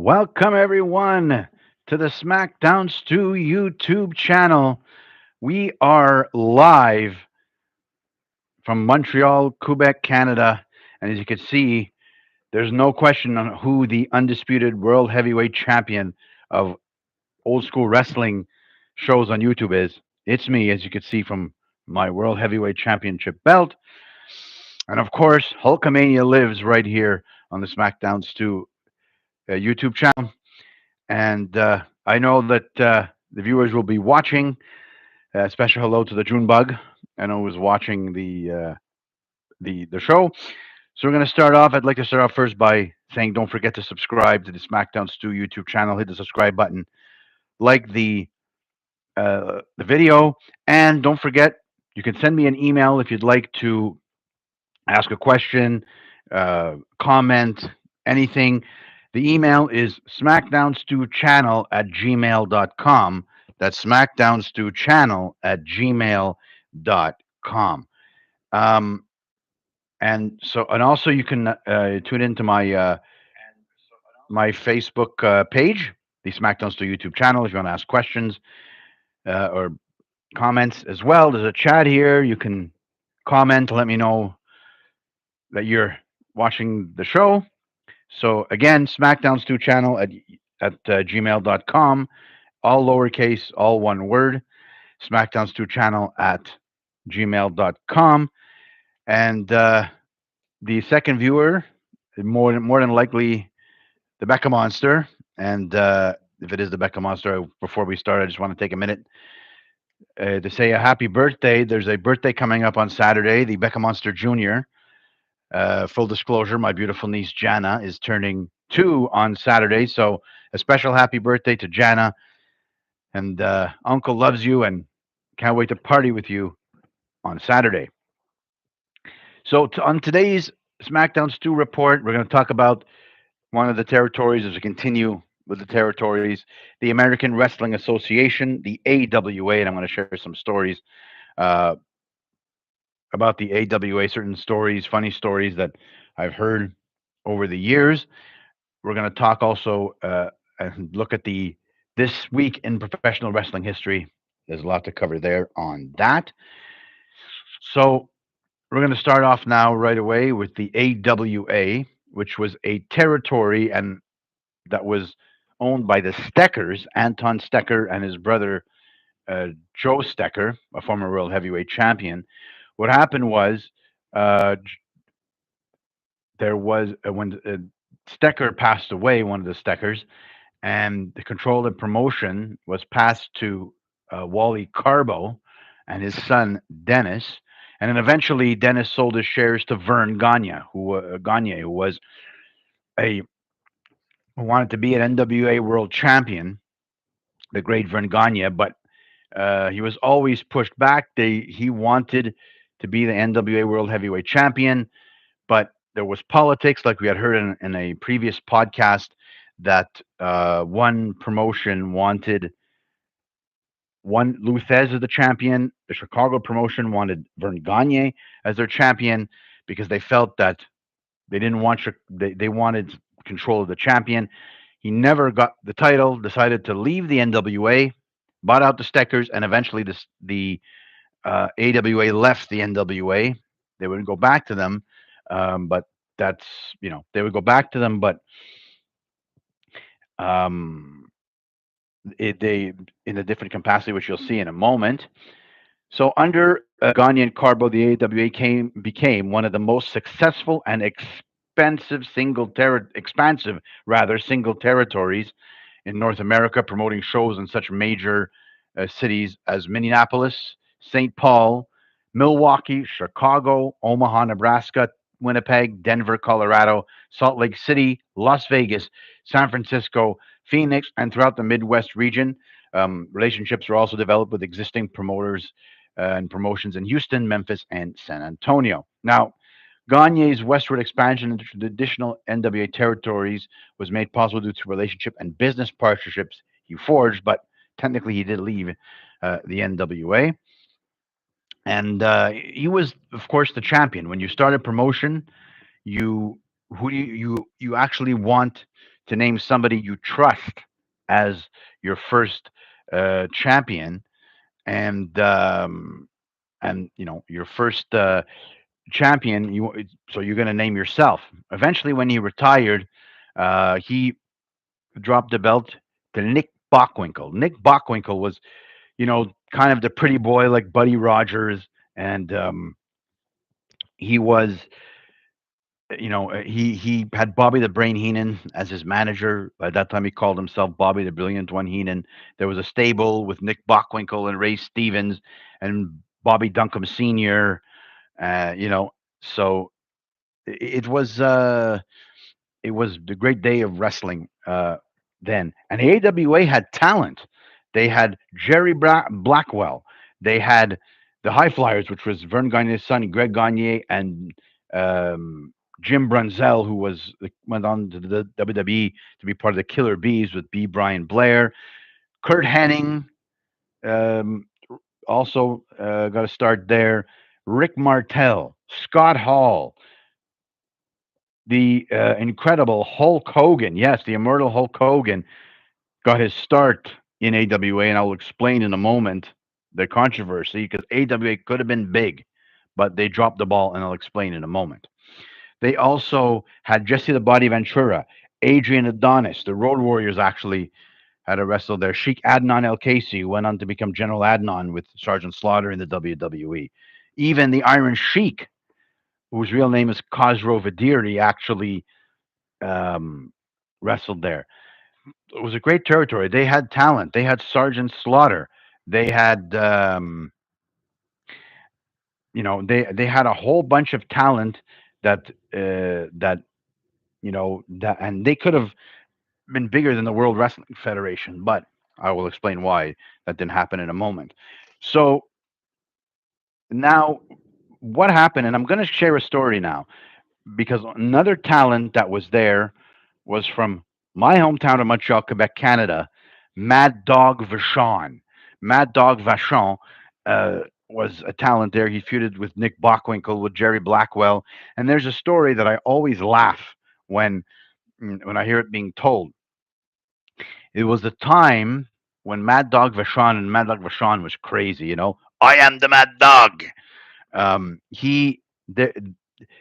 Welcome, everyone, to the Smackdown Stew YouTube channel. We are live from Montreal, Quebec, Canada. And as you can see, there's no question on who the undisputed world heavyweight champion of old school wrestling shows on YouTube is. It's me, as you can see from my world heavyweight championship belt. And of course, Hulkamania lives right here on the Smackdown Stew YouTube channel. And I know that the viewers will be watching. Special hello to the June Bug. I know who's watching the show. So we're going to start off. I'd like to start off first by saying don't forget to subscribe to the SmackDown Stew YouTube channel. Hit the subscribe button, like the video, and don't forget you can send me an email if you'd like to ask a question, comment, anything. The email is smackdownstewchannel@gmail.com. That's smackdownstewchannel@gmail.com. Um, and also you can tune into my Facebook page, the SmackDown Stew YouTube channel, if you want to ask questions or comments as well. There's a chat here. You can comment, let me know that you're watching the show. So again, SmackDown Stew channel at gmail.com, all lowercase, all one word. SmackDown Stew channel at gmail.com. And the second viewer, more than likely, the Becca Monster. And if it is the Becca Monster, before we start, I just want to take a minute to say a happy birthday. There's a birthday coming up on Saturday, the Becca Monster Jr. Full disclosure, my beautiful niece Jana is turning 2 on Saturday. So a special happy birthday to Jana. And Uncle loves you and can't wait to party with you on Saturday. So on today's SmackDown Stew report, we're going to talk about one of the territories as we continue with the territories, the American Wrestling Association, the AWA, and I'm going to share some stories uh, about the AWA, certain stories, funny stories that I've heard over the years. We're going to talk also and look at the this week in professional wrestling history. There's a lot to cover there on that. So we're going to start off now right away with the AWA, which was a territory and that was owned by the Steckers, Anton Stecker and his brother Joe Stecker, a former world heavyweight champion. What happened was uh, there was when Stecker passed away, one of the Steckers, and the control of promotion was passed to Wally Carbo and his son Dennis, and then eventually Dennis sold his shares to Vern Gagne, who was a who wanted to be an NWA World Champion, the great Vern Gagne, but he was always pushed back. He wanted to be the NWA World Heavyweight Champion, but there was politics, like we had heard in a previous podcast, that one promotion wanted one Luthez as the champion. The Chicago promotion wanted Vern Gagne as their champion because they felt that they didn't want they wanted control of the champion. He never got the title. Decided to leave the NWA, bought out the Steckers, and eventually the AWA left the NWA. They would go back to them, but that's they would go back to them, but um, they in a different capacity, which you'll see in a moment. So under Gagne and Carbo, the AWA became one of the most successful and expansive rather single territories in North America, promoting shows in such major cities as Minneapolis, St. Paul, Milwaukee, Chicago, Omaha, Nebraska, Winnipeg, Denver, Colorado, Salt Lake City, Las Vegas, San Francisco, Phoenix, and throughout the Midwest region. Relationships were also developed with existing promoters and promotions in Houston, Memphis, and San Antonio. Now, Gagne's westward expansion into traditional NWA territories was made possible due to relationship and business partnerships he forged, but technically he did leave the NWA. And he was, of course, the champion. When you start a promotion, you who do you actually want to name somebody you trust as your first champion, and your first champion. So you're going to name yourself. Eventually, when he retired, he dropped the belt to Nick Bockwinkel. Nick Bockwinkel was, kind of the pretty boy like Buddy Rogers, and he was, he had Bobby the Brain Heenan as his manager. At that time, he called himself Bobby the Brilliant One Heenan. There was a stable with Nick Bockwinkel and Ray Stevens and Bobby Duncombe Sr. So it was. It was the great day of wrestling then. And the AWA had talent. They had Blackwell. They had the High Flyers, which was Vern Gagne's son, Greg Gagne, and um, Jim Brunzell, who went on to the WWE to be part of the Killer Bees with B. Brian Blair. Kurt Hennig um, also got a start there. Rick Martel, Scott Hall, the incredible Hulk Hogan. Yes, the immortal Hulk Hogan got his start in AWA, and I'll explain in a moment the controversy because AWA could have been big, but they dropped the ball, and I'll explain in a moment. They also had Jesse the Body Ventura, Adrian Adonis. The Road Warriors actually had a wrestle there. Sheik Adnan El Casey, who went on to become General Adnan with Sergeant Slaughter in the WWE. Even the Iron Sheik, whose real name is Khosrow Vadiri, actually um, wrestled there. It was a great territory. They had talent. They had Sergeant Slaughter. They had, they had a whole bunch of talent that and they could have been bigger than the World Wrestling Federation, but I will explain why that didn't happen in a moment. So now, what happened? And I'm going to share a story now because another talent that was there was from my hometown of Montreal, Quebec, Canada, Mad Dog Vachon. Mad Dog Vachon was a talent there. He feuded with Nick Bockwinkel, with Jerry Blackwell. And there's a story that I always laugh when when I hear it being told. It was the time when Mad Dog Vachon was crazy, I am the Mad Dog. He there,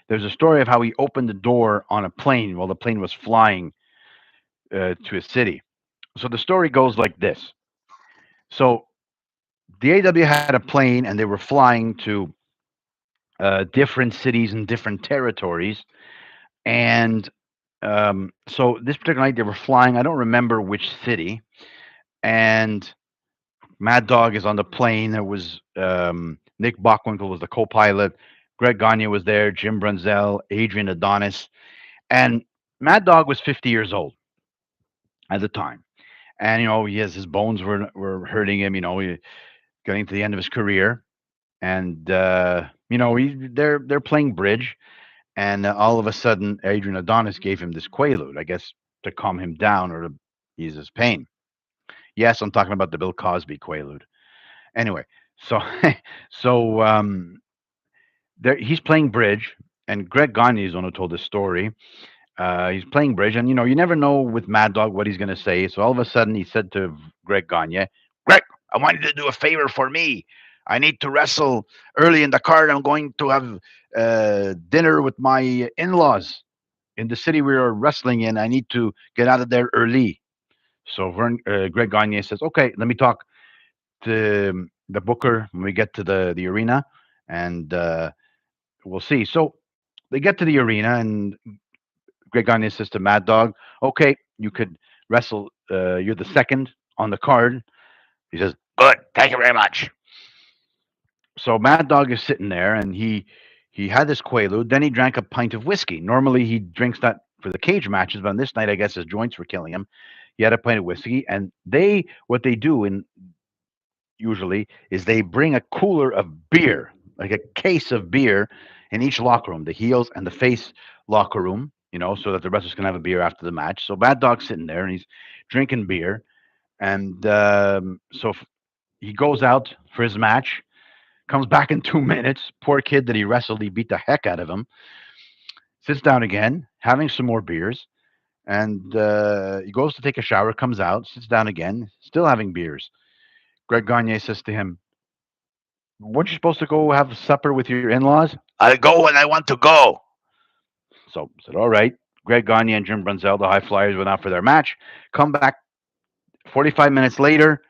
there's a story of how he opened the door on a plane while the plane was flying to a city. So the story goes like this. So the AW had a plane and they were flying to different cities and different territories. And so this particular night they were flying. I don't remember which city. And Mad Dog is on the plane. There was Nick Bockwinkel was the co-pilot. Greg Gagne was there. Jim Brunzell, Adrian Adonis, and Mad Dog was 50 years old at the time. And he has his bones were hurting him. He getting to the end of his career, and they're playing bridge, and all of a sudden Adrian Adonis gave him this quaalude, I guess, to calm him down or to ease his pain. Yes, I'm talking about the Bill Cosby quaalude. Anyway, so so he's playing bridge, and Greg Gagne is the one who told this story. He's playing bridge, and you never know with Mad Dog what he's going to say. So all of a sudden, he said to Greg Gagne, "Greg, I want you to do a favor for me. I need to wrestle early in the card. I'm going to have dinner with my in-laws in the city we are wrestling in. I need to get out of there early." So Greg Gagne says, "Okay, let me talk to the booker when we get to the arena, and we'll see." So they get to the arena, and Greg Gagne says to Mad Dog, "Okay, you could wrestle. You're the second on the card." He says, "Good, thank you very much." So Mad Dog is sitting there, and he had this quaalude. Then he drank a pint of whiskey. Normally he drinks that for the cage matches, but on this night, I guess his joints were killing him. He had a pint of whiskey, and what they do in usually is they bring a cooler of beer, like a case of beer, in each locker room, the heels and the face locker room, so that the wrestlers can have a beer after the match. So Bad Dog's sitting there and he's drinking beer, and he goes out for his match, comes back in 2 minutes. Poor kid that he wrestled, he beat the heck out of him. Sits down again, having some more beers, and he goes to take a shower, comes out, sits down again, still having beers. Greg Gagne says to him, "Weren't you supposed to go have supper with your in-laws?" I'll go when I want to go. So I said, "All right." Greg Gagne and Jim Brunzell, the High Flyers, went out for their match. Come back 45 minutes later,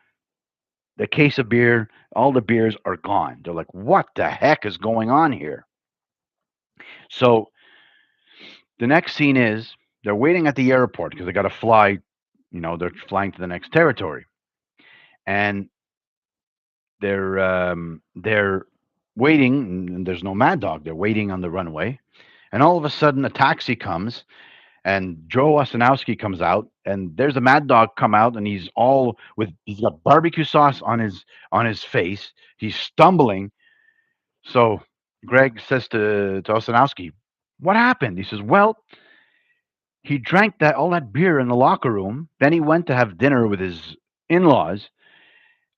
the case of beer, all the beers are gone. They're like, "What the heck is going on here?" So the next scene is they're waiting at the airport because they got to fly. They're flying to the next territory, and they're waiting. And there's no Mad Dog. They're waiting on the runway, and all of a sudden, a taxi comes, and Joe Osanowski comes out, and there's a Mad Dog come out, and he's got barbecue sauce on his face. He's stumbling. So Greg says to Osanowski, "What happened?" He says, "Well, he drank that all that beer in the locker room. Then he went to have dinner with his in-laws,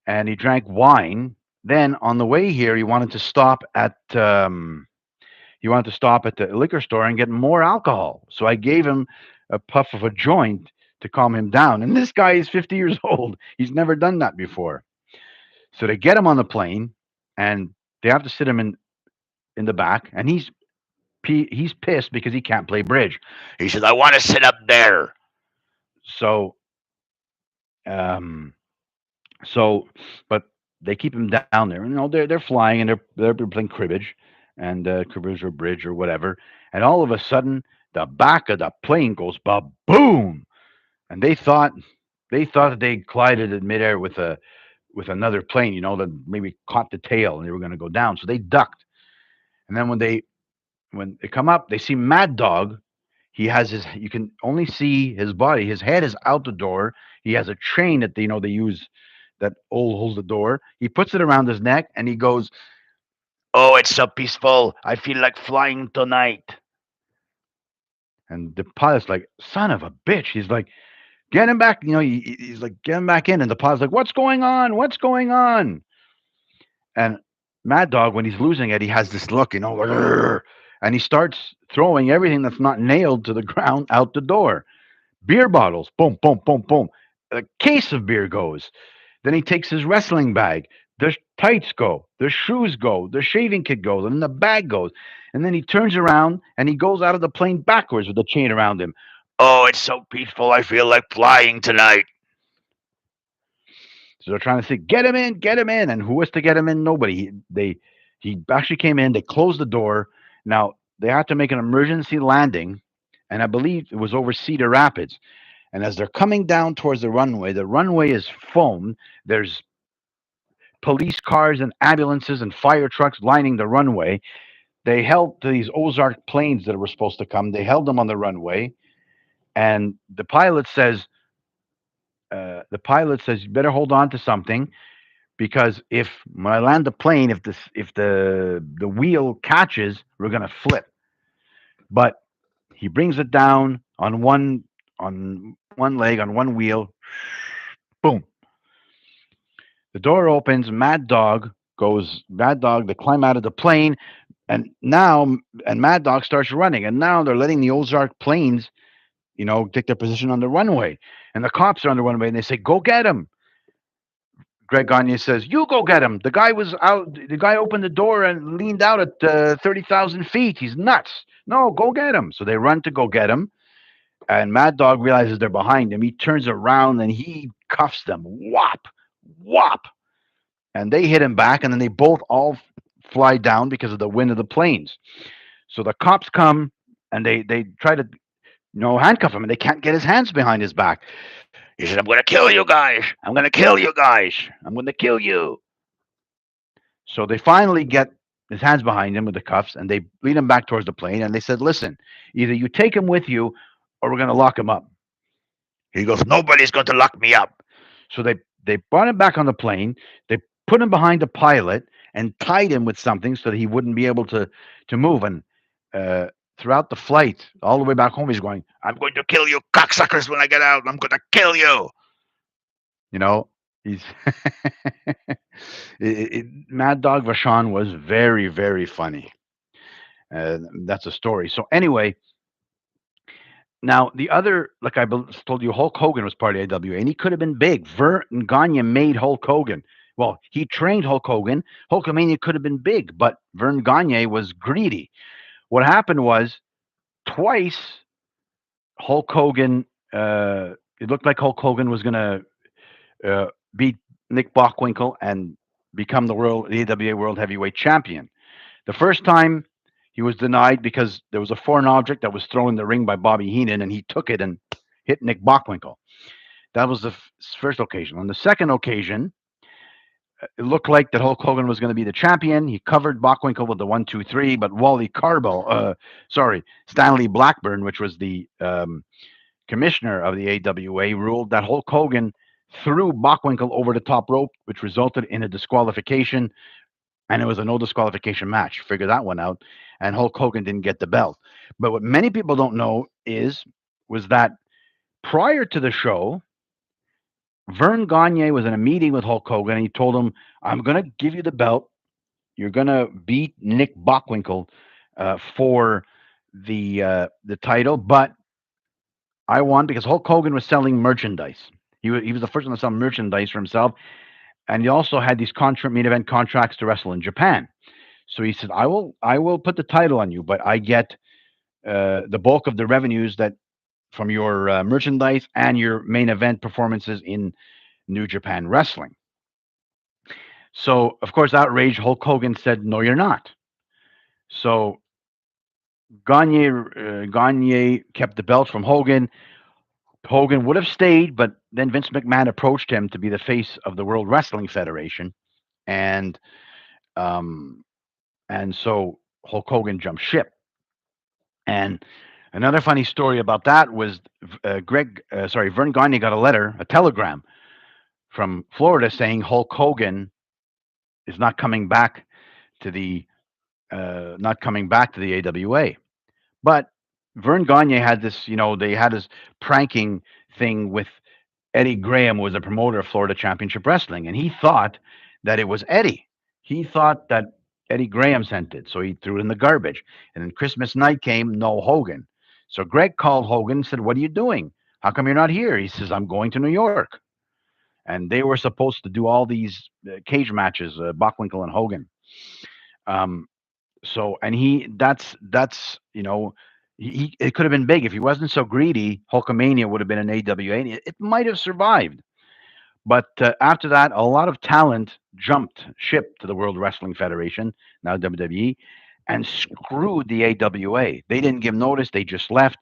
and he drank wine. Then on the way here, he wanted to stop at the liquor store and get more alcohol. So I gave him a puff of a joint to calm him down. And this guy is 50 years old. He's never done that before. So they get him on the plane, and they have to sit him in the back, and he's pissed because he can't play bridge. He said, I want to sit up there. So um, So, but they keep him down there. They're flying and they're playing cribbage and cribbage or bridge or whatever. And all of a sudden, the back of the plane goes ba boom, and they thought that they collided in midair with another plane. That maybe caught the tail and they were going to go down. So they ducked. And then when they come up, they see Mad Dog. He has his. You can only see his body. His head is out the door. He has a chain that they use that holds the door. He puts it around his neck and he goes, Oh, it's so peaceful. I feel like flying tonight. and the pilot's like, "Son of a bitch!" He's like, "Get him back!" He's like, "Get him back in." And the pilot's like, "What's going on? What's going on?" And Mad Dog, when he's losing it, he has this look, like, "Arr!" And he starts throwing everything that's not nailed to the ground out the door. Beer bottles, boom, boom, boom, boom. A case of beer goes. Then he takes his wrestling bag. The tights go, the shoes go, the shaving kit goes, and the bag goes. And then he turns around and he goes out of the plane backwards with the chain around him. Oh, it's so peaceful. I feel like flying tonight. So they're trying to say, "Get him in, get him in." And who was to get him in? Nobody. He actually came in. They closed the door. Now they had to make an emergency landing, and I believe it was over Cedar Rapids. And as they're coming down towards the runway is foamed. There's police cars and ambulances and fire trucks lining the runway. They held these Ozark planes that were supposed to come. They held them on the runway, and the pilot says, "You better hold on to something because if when I land the plane, if the wheel catches, we're gonna flip." But he brings it down on one leg on one wheel. Boom! The door opens. Mad Dog. They climb out of the plane, and Mad Dog starts running. And now they're letting the Ozark planes, take their position on the runway. And the cops are on the runway, and they say, "Go get him." Greg Gagne says, "You go get him. The guy was out. The guy opened the door and leaned out at 30,000 feet. He's nuts. No, go get him." So they run to go get him. And Mad Dog realizes they're behind him. He turns around and he cuffs them. Whop, whop. And they hit him back. And then they both all fly down because of the wind of the planes. So the cops come and they try to handcuff him, and they can't get his hands behind his back. He said, I'm going to kill you guys. I'm going to kill you guys. I'm going to kill you. So they finally get his hands behind him with the cuffs, and they lead him back towards the plane. And they said, "Listen, either you take him with you, or we're going to lock him up." He goes, nobody's going to lock me up. So they brought him back on the plane. They put him behind the pilot and tied him with something so that he wouldn't be able to move. And uh, throughout the flight, all the way back home, he's going, I'm going to kill you cocksuckers when I get out. I'm going to kill you. you know, he's Mad Dog Vachon was very, very funny. That's a story. So anyway, Now, the other, like told you, Hulk Hogan was part of AWA, and he could have been big. Vern Gagne made Hulk Hogan. Well, he trained Hulk Hogan. Hulkamania could have been big, but Vern Gagne was greedy. What happened was twice Hulk Hogan. It looked like Hulk Hogan was going to uh, beat Nick Bockwinkel and become the AWA World Heavyweight Champion. The first time he was denied because there was a foreign object that was thrown in the ring by Bobby Heenan, and he took it and hit Nick Bockwinkel. That was the first occasion. On the second occasion, it looked like that Hulk Hogan was going to be the champion. He covered Bockwinkel with the 1, 2, 3, but Stanley Blackburn, which was the commissioner of the AWA, ruled that Hulk Hogan threw Bockwinkel over the top rope, which resulted in a disqualification, and it was a no disqualification match. Figure that one out. And Hulk Hogan didn't get the belt. But what many people don't know was that prior to the show, Vern Gagne was in a meeting with Hulk Hogan, and he told him, "I'm going to give you the belt. You're going to beat Nick Bockwinkel for the title, but I won because Hulk Hogan was selling merchandise. He was the first one to sell merchandise for himself, and he also had these main event contracts to wrestle in Japan. So he said, I will put the title on you, but I get the bulk of the revenues that from your merchandise and your main event performances in New Japan Wrestling." So of course, outraged, Hulk Hogan said, "No, you're not." So Gagne kept the belt from Hogan. Hogan would have stayed, but then Vince McMahon approached him to be the face of the World Wrestling Federation, and um, so Hulk Hogan jumped ship. And another funny story about that was Vern Gagne got a telegram from Florida saying Hulk Hogan is not coming back to the AWA. But Vern Gagne had this, they had this pranking thing with Eddie Graham, who was the promoter of Florida Championship Wrestling, and he thought that it was Eddie. He thought that Eddie Graham sent it, so he threw it in the garbage. And then Christmas night came, no Hogan. So Greg called Hogan and said, "What are you doing? How come you're not here?" He says, "I'm going to New York." And they were supposed to do all these cage matches, Bockwinkel and Hogan. Um, and that's it could have been big if he wasn't so greedy. Hulkamania would have been an AWA. And it might have survived, but after that, a lot of talent jumped ship to the World Wrestling Federation, now WWE, and screwed the AWA. They didn't give notice; they just left.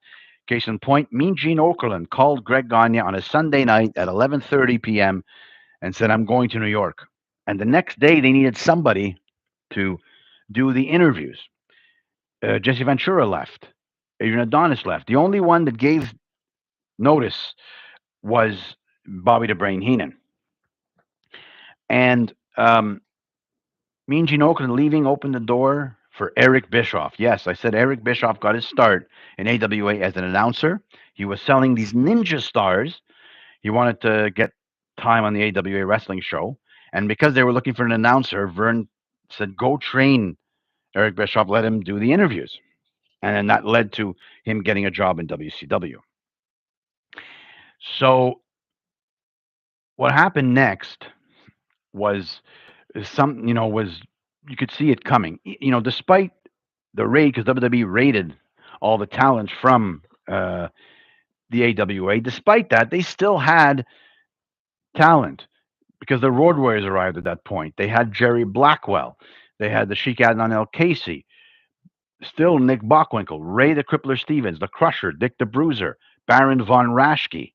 Case in point, Mean Gene Okerlund called Greg Gagne on a Sunday night at 11:30 p.m. and said, "I'm going to New York." And the next day, they needed somebody to do the interviews. Jesse Ventura left. Adrian Adonis left. The only one that gave notice was Bobby the Brain Heenan. And Mean Gene Okerlund leaving opened the door for Eric Bischoff. Yes, I said Eric Bischoff got his start in AWA as an announcer. He was selling these ninja stars. He wanted to get time on the AWA wrestling show. And because they were looking for an announcer, Vern said, "Go train Eric Bischoff, let him do the interviews." And then that led to him getting a job in WCW. So what happened next was was you could see it coming. Despite the raid, because WWE raided all the talent from the AWA. Despite that, they still had talent because the Road Warriors arrived at that point. They had Jerry Blackwell. They had the Sheik Adnan El Casey. Still Nick Bockwinkel, Ray the Crippler Stevens, the Crusher, Dick the Bruiser, Baron von Raschke,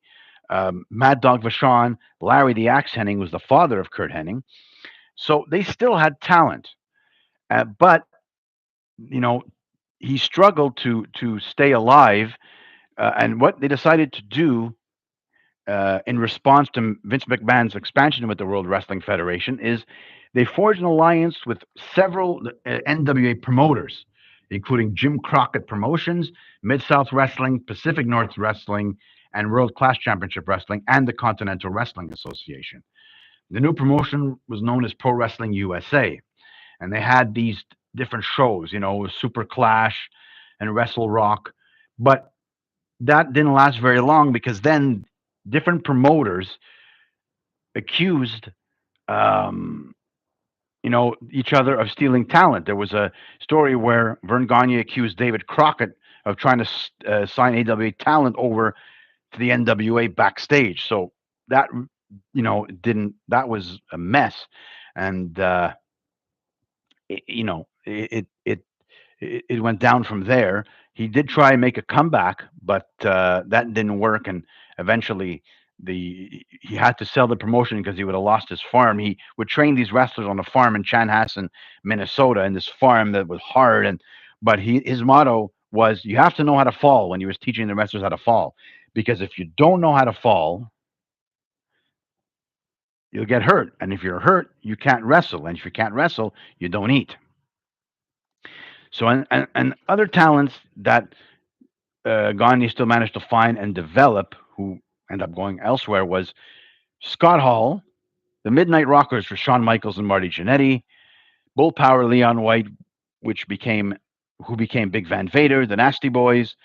Mad Dog Vachon, Larry the Axe Henning was the father of Kurt Hennig. So they still had talent, but you know he struggled to stay alive. And what they decided to do in response to Vince McMahon's expansion with the World Wrestling Federation is they forged an alliance with several NWA promoters, including Jim Crockett Promotions, Mid South Wrestling, Pacific North Wrestling, and World Class Championship Wrestling, and the Continental Wrestling Association. The new promotion was known as Pro Wrestling USA, and they had these different shows, Super Clash and Wrestle Rock, but that didn't last very long because then different promoters accused um, each other of stealing talent. There was a story where Vern Gagne accused David Crockett of trying to sign AWA talent over to the NWA backstage. So that didn't that was a mess, and it went down from there. He did try and make a comeback, but that didn't work, and eventually he had to sell the promotion because he would have lost his farm. He would train these wrestlers on a farm in Chanhassen, Minnesota, and this farm that was hard. And but his motto was, "You have to know how to fall." When he was teaching the wrestlers how to fall, because if you don't know how to fall, you'll get hurt, and if you're hurt, you can't wrestle, and if you can't wrestle, you don't eat. So and other talents that Gagne still managed to find and develop, who end up going elsewhere, was Scott Hall, the Midnight Rockers for Shawn Michaels and Marty Jannetty, Bull Power Leon White, who became Big Van Vader, the Nasty Boys,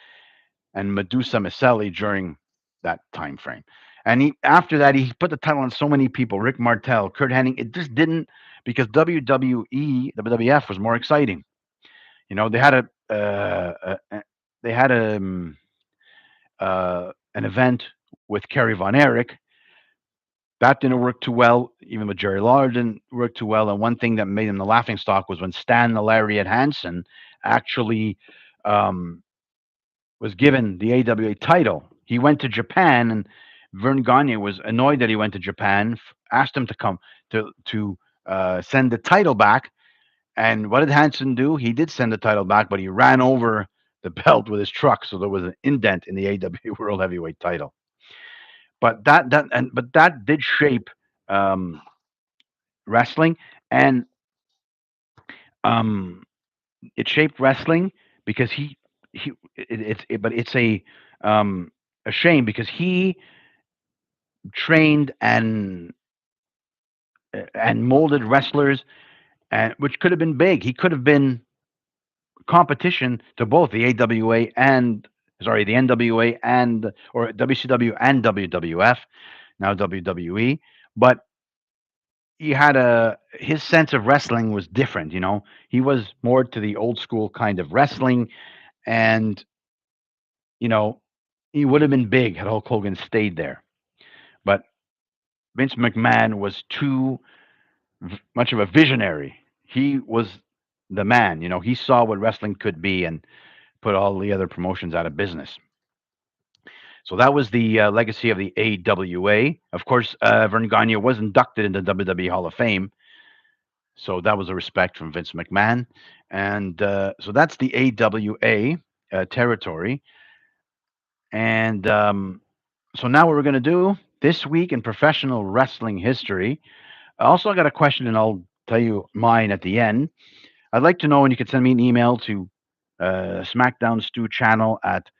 and Medusa Miceli during that time frame. And after that, he put the title on so many people: Rick Martel, Kurt Hennig. It just didn't, because WWE, WWF was more exciting. They had they had an event with Kerry Von Erich. That didn't work too well. Even with Jerry Lawler didn't work too well. And one thing that made him the laughing stock was when Stan the Lariat Hansen actually um, was given the AWA title. He went to Japan, and Vern Gagne was annoyed that he went to Japan. Asked him to come to send the title back. And what did Hansen do? He did send the title back, but he ran over the belt with his truck, so there was an indent in the AWA World Heavyweight title. But that did shape um, wrestling, and um, it shaped wrestling because but it's a shame because he trained and molded wrestlers, and which could have been big. He could have been competition to both the AWA and the NWA and or WCW and WWF, now WWE. But he had a his sense of wrestling was different. He was more to the old school kind of wrestling, and you know he would have been big had Hulk Hogan stayed there. But Vince McMahon was too much of a visionary. He was the man. He saw what wrestling could be and put all the other promotions out of business. So that was the legacy of the AWA. Of course, Vern Gagne was inducted into WWE Hall of Fame, so that was a respect from Vince McMahon. And so that's the AWA territory. And so now what we're going to do this week in professional wrestling history. I also got a question, and I'll tell you mine at the end. I'd like to know, and you can send me an email to SmackDown Stew Channel at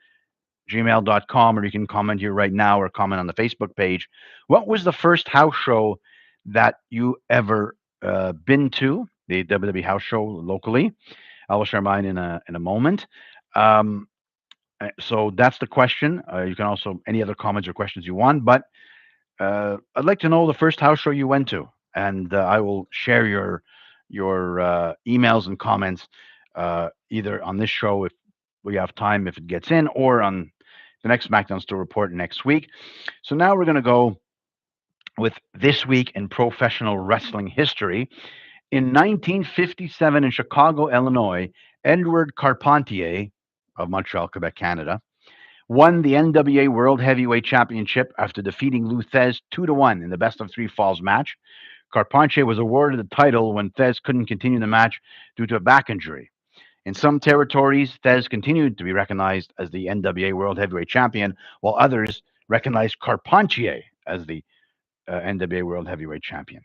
gmail.com, or you can comment here right now or comment on the Facebook page. What was the first house show that you ever been to? The WWE house show locally. I will share mine in a moment. Um, so that's the question. You can also any other comments or questions you want, but I'd like to know the first house show you went to, and I will share your emails and comments either on this show if we have time, if it gets in, or on the next SmackDown Store report next week. So now we're going to go with this week in professional wrestling history. In 1957 in Chicago, Illinois, Edward Carpentier of Montreal, Quebec, Canada, won the NWA World Heavyweight Championship after defeating Lou Thesz 2-1 in the best of three falls match. Carpentier was awarded the title when Thesz couldn't continue the match due to a back injury. In some territories, Thesz continued to be recognized as the NWA World Heavyweight Champion, while others recognized Carpentier as the NWA World Heavyweight Champion.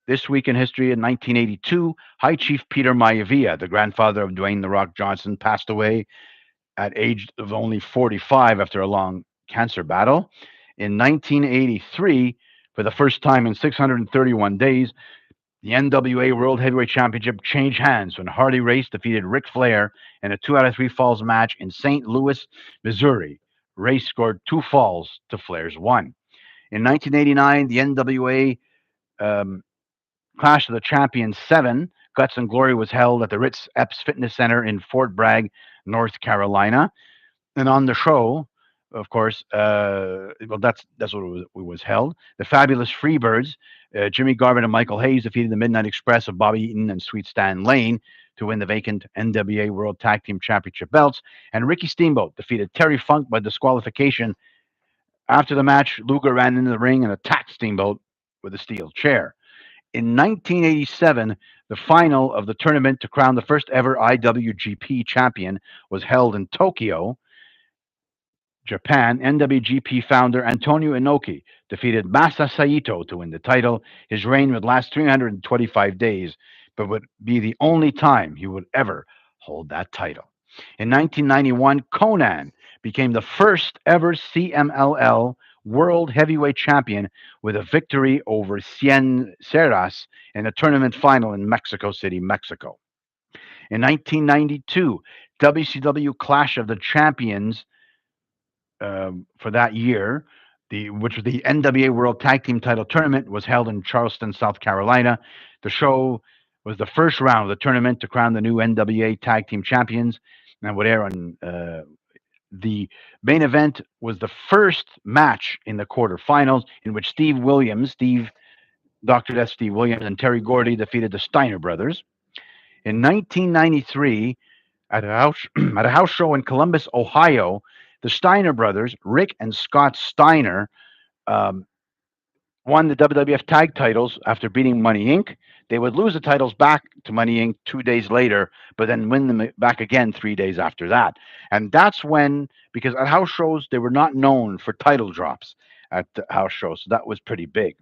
This week in history, in 1982, High Chief Peter Maivia, the grandfather of Dwayne The Rock Johnson, passed away at age of only 45 after a long cancer battle. In 1983, for the first time in 631 days, the NWA World Heavyweight Championship changed hands when Harley Race defeated Ric Flair in a 2 out of 3 falls match in St. Louis, Missouri. Ray scored 2 falls to Flair's 1. In 1989, the NWA um, Clash of the Champions 7, Guts and Glory, was held at the Ritz Epps Fitness Center in Fort Bragg, North Carolina. And on the show, of course, well, that's what it was held. The Fabulous Freebirds, Jimmy Garvin and Michael Hayes defeated the Midnight Express of Bobby Eaton and Sweet Stan Lane to win the vacant NWA World Tag Team Championship belts. And Ricky Steamboat defeated Terry Funk by disqualification. After the match, Luger ran into the ring and attacked Steamboat with a steel chair. In 1987, the final of the tournament to crown the first ever IWGP champion was held in Tokyo, Japan. NWGP founder Antonio Inoki defeated Masa Saito to win the title. His reign would last 325 days, but would be the only time he would ever hold that title. In 1991, Conan became the first ever CMLL World Heavyweight Champion with a victory over Cien Serras in a tournament final in Mexico City, Mexico. In 1992, WCW Clash of the Champions for that year, which was the NWA World Tag Team Title Tournament, was held in Charleston, South Carolina. The show was the first round of the tournament to crown the new NWA Tag Team Champions, and would air on. The main event was the first match in the quarterfinals, in which Dr. Death Steve Williams, and Terry Gordy defeated the Steiner brothers. In 1993, at a house at a house show in Columbus, Ohio, the Steiner brothers, Rick and Scott Steiner, um, won the WWF tag titles after beating Money Inc. They would lose the titles back to Money Inc. 2 days later, but then win them back again 3 days after that. And that's when, because at house shows, they were not known for title drops at the house shows. So that was pretty big.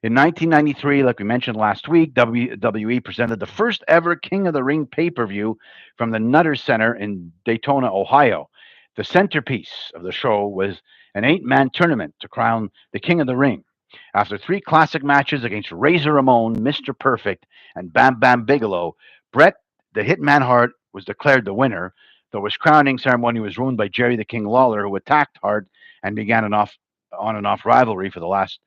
In 1993, like we mentioned last week, WWE presented the first ever King of the Ring pay per view from the Nutter Center in Daytona, Ohio. The centerpiece of the show was an 8-man tournament to crown the King of the Ring. After 3 classic matches against Razor Ramon, Mr. Perfect, and Bam Bam Bigelow, Bret the Hitman Hart was declared the winner, though his crowning ceremony was ruined by Jerry the King Lawler, who attacked Hart and began an on and off rivalry for the last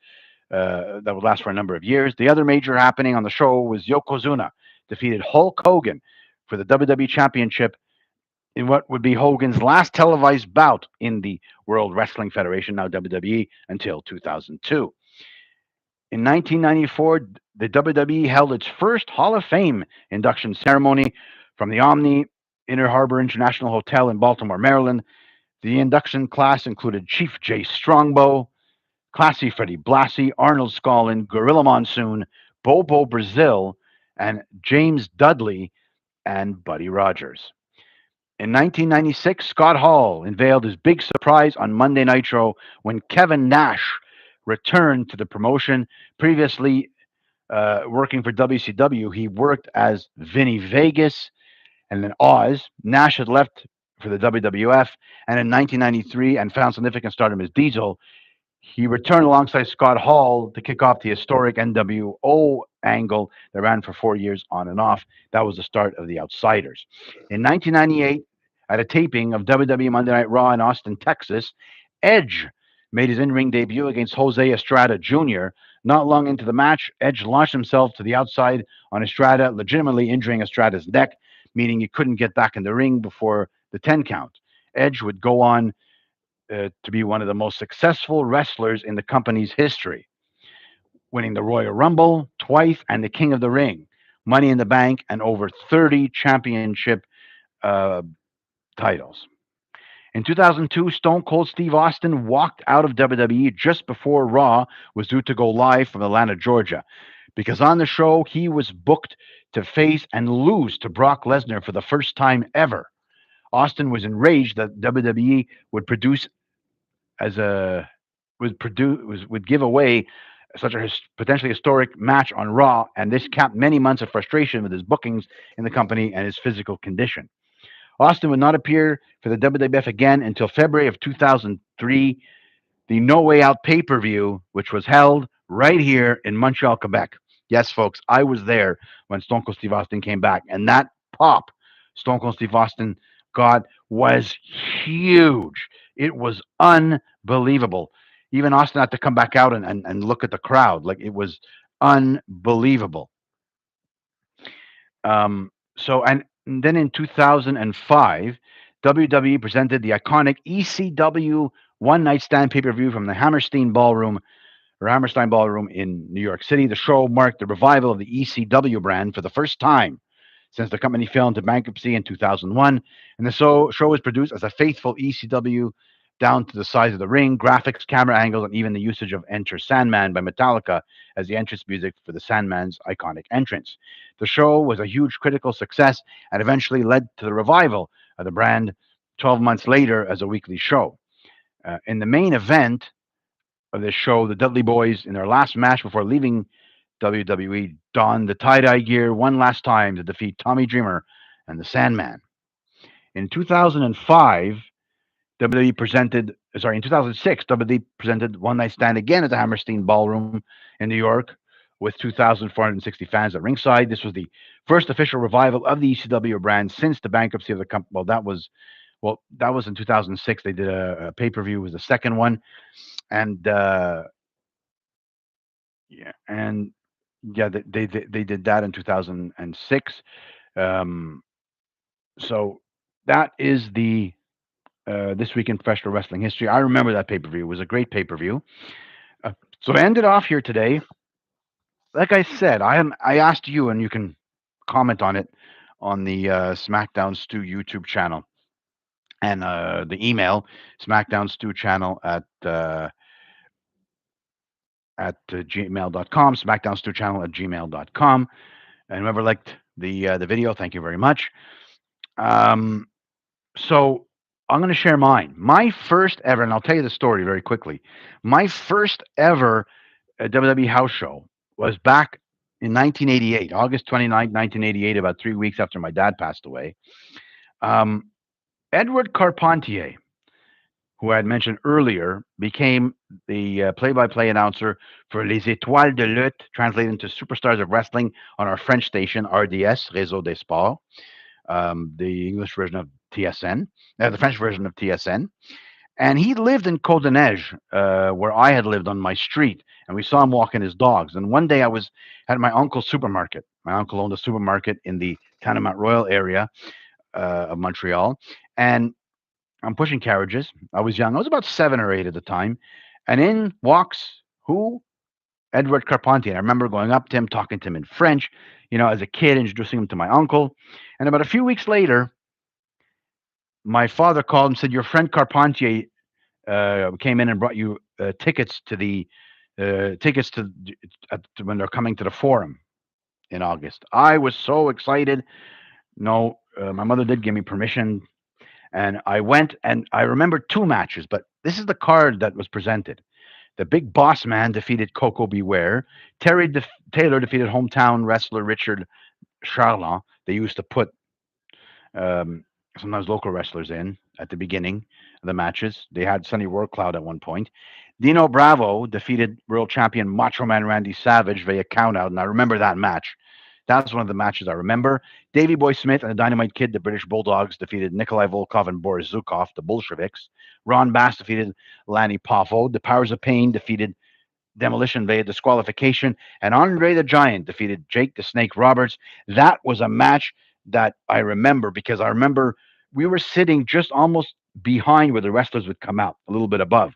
that would last for a number of years. The other major happening on the show was Yokozuna defeated Hulk Hogan for the WWE Championship in what would be Hogan's last televised bout in the World Wrestling Federation, now WWE, until 2002. In 1994, the WWE held its first Hall of Fame induction ceremony from the Omni Inner Harbor International Hotel in Baltimore, Maryland. The induction class included Chief Jay Strongbow, Classy Freddie Blassie, Arnold Scollin, Gorilla Monsoon, Bobo Brazil, and James Dudley and Buddy Rogers. In 1996, Scott Hall unveiled his big surprise on Monday Nitro when Kevin Nash returned to the promotion. Previously working for WCW, he worked as Vinny Vegas and then Oz. Nash had left for the WWF, and in 1993, and found significant stardom as Diesel. He returned alongside Scott Hall to kick off the historic NWO angle that ran for 4 years on and off. That was the start of the Outsiders. In 1998, at a taping of WWE Monday Night Raw in Austin, Texas, Edge made his in ring debut against Jose Estrada Jr. Not long into the match, Edge launched himself to the outside on Estrada, legitimately injuring Estrada's neck, meaning he couldn't get back in the ring before the 10 count. Edge would go on to be one of the most successful wrestlers in the company's history, winning the Royal Rumble twice and the King of the Ring, Money in the Bank, and over 30 championship uh, titles. In 2002, Stone Cold Steve Austin walked out of WWE just before Raw was due to go live from Atlanta, Georgia, because on the show he was booked to face and lose to Brock Lesnar for the first time ever. Austin was enraged that WWE would produce as a would give away such a potentially historic match on Raw, and this capped many months of frustration with his bookings in the company and his physical condition. Austin would not appear for the WWF again until February of 2003, the No Way Out pay per view, which was held right here in Montreal, Quebec. Yes, folks, I was there when Stone Cold Steve Austin came back, and that pop Stone Cold Steve Austin got was huge. It was unbelievable. Even Austin had to come back out and look at the crowd. Like it was unbelievable. So and then in 2005, WWE presented the iconic ECW One Night Stand pay per view from the Hammerstein Ballroom in New York City. The show marked the revival of the ECW brand for the first time since the company fell into bankruptcy in 2001. And the show was produced as a faithful ECW, down to the size of the ring, graphics, camera angles, and even the usage of Enter Sandman by Metallica as the entrance music for the Sandman's iconic entrance. The show was a huge critical success and eventually led to the revival of the brand 12 months later as a weekly show. In the main event of this show, the Dudley Boys, in their last match before leaving WWE, donned the tie-dye gear one last time to defeat Tommy Dreamer and the Sandman. In 2005, WWE presented, sorry, in 2006, WWE presented One Night Stand again at the Hammerstein Ballroom in New York with 2,460 fans at ringside. This was the first official revival of the ECW brand since the bankruptcy of the company. That was in 2006. They did a pay-per-view. Was the second one, and yeah, and yeah, they did that in 2006. Um, so that is the this week in professional wrestling history. I remember that pay per view. It was a great pay per view. Uh, so I ended off here today. Like I said, I asked you, and you can comment on it on the SmackDown Stew YouTube channel and the email SmackDown Stew channel at gmail.com, SmackDown Stew channel at gmail.com. And whoever liked the video, thank you very much. Um, so I'm going to share mine. My first ever, and I'll tell you the story very quickly. My first ever WWE house show was back in 1988, August 29th, 1988, about 3 weeks after my dad passed away. Um, Edward Carpentier, who I had mentioned earlier, became the play-by-play announcer for Les Étoiles de Lutte, translated into Superstars of Wrestling on our French station, RDS, Réseau des Sports, the English version of TSN, the French version of TSN. And he lived in Côte de Neige, where I had lived on my street, and we saw him walking his dogs. And one day I was at my uncle's supermarket. My uncle owned a supermarket in the Town of Mount Royal area of Montreal, and I'm pushing carriages. I was young. I was about 7 or 8 at the time, and in walks who? Edward Carpentier. I remember going up to him, talking to him in French, as a kid, introducing him to my uncle. And about a few weeks later, my father called and said, "Your friend Carpentier came in and brought you tickets to when they're coming to the forum in August." I was so excited. No, my mother did give me permission, and I went. And I remember two matches, but this is the card that was presented. The Big Boss Man defeated Coco Beware. Taylor defeated hometown wrestler Richard Charlon. They used to put um, sometimes local wrestlers in at the beginning of the matches. They had Sonny Warcloud at one point. Dino Bravo defeated world champion Macho Man Randy Savage via countout, and I remember that match. That's one of the matches I remember. Davey Boy Smith and the Dynamite Kid, the British Bulldogs, defeated Nikolai Volkov and Boris Zukov, the Bolsheviks. Ron Bass defeated Lanny Poffo. The Powers of Pain defeated Demolition via disqualification, and Andre the Giant defeated Jake the Snake Roberts. That was a match that I remember because I remember we were sitting just almost behind where the wrestlers would come out, a little bit above.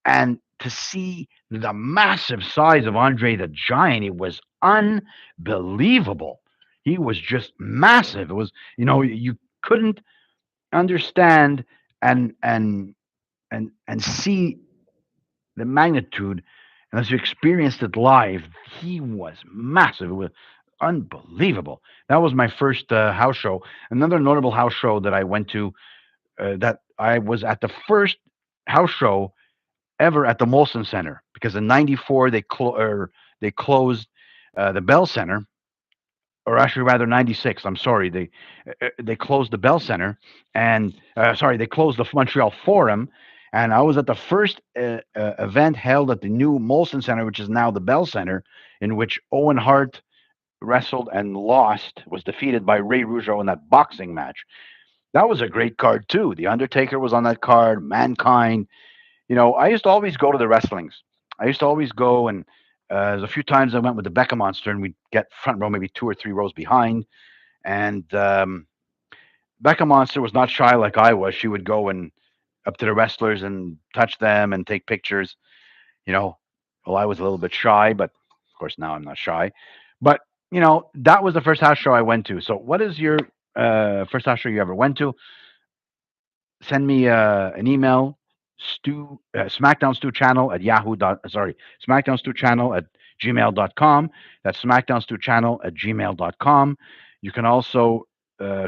And to see the massive size of Andre the Giant, it was unbelievable. He was just massive. It was, you couldn't understand and and and see the magnitude unless you experienced it live. He was massive. It was unbelievable. That was my first house show. Another notable house show that I went to, that I was at the first house show ever at the Molson Center, because in '94 they closed the Bell Center, or actually rather '96. I'm sorry, they closed the Bell Center, and sorry, they closed the Montreal Forum, and I was at the first event held at the new Molson Center, which is now the Bell Center, in which Owen Hart wrestled and lost, was defeated by Ray Rougeau in that boxing match. That was a great card too. The Undertaker was on that card. Mankind. I used to always go to the wrestlings. I used to always go, and there's a few times I went with the Becca Monster, and we'd get front row, maybe 2 or 3 rows behind. And Becca Monster was not shy like I was. She would go and up to the wrestlers and touch them and take pictures. You know, well, I was a little bit shy, but of course now I'm not shy. But that was the first house show I went to. So, what is your first house show you ever went to? Send me an email, smackdown stew channel at yahoo dot sorry smackdown stew channel at gmail.com. That's smackdown stew channel at gmail.com. You can also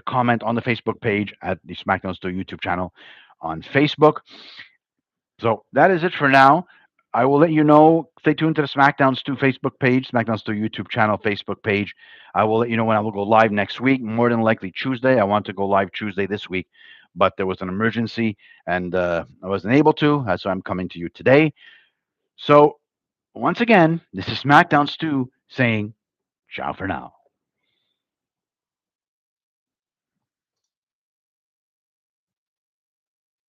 comment on the Facebook page at the Smackdown Stew YouTube channel on Facebook. So that is it for now. I will let you know. Stay tuned to the SmackDown Stew Facebook page, SmackDown Stew YouTube channel, Facebook page. I will let you know when I will go live next week. More than likely Tuesday. I want to go live Tuesday this week, but there was an emergency and I wasn't able to. So I'm coming to you today. So once again, this is SmackDown Stew saying ciao for now.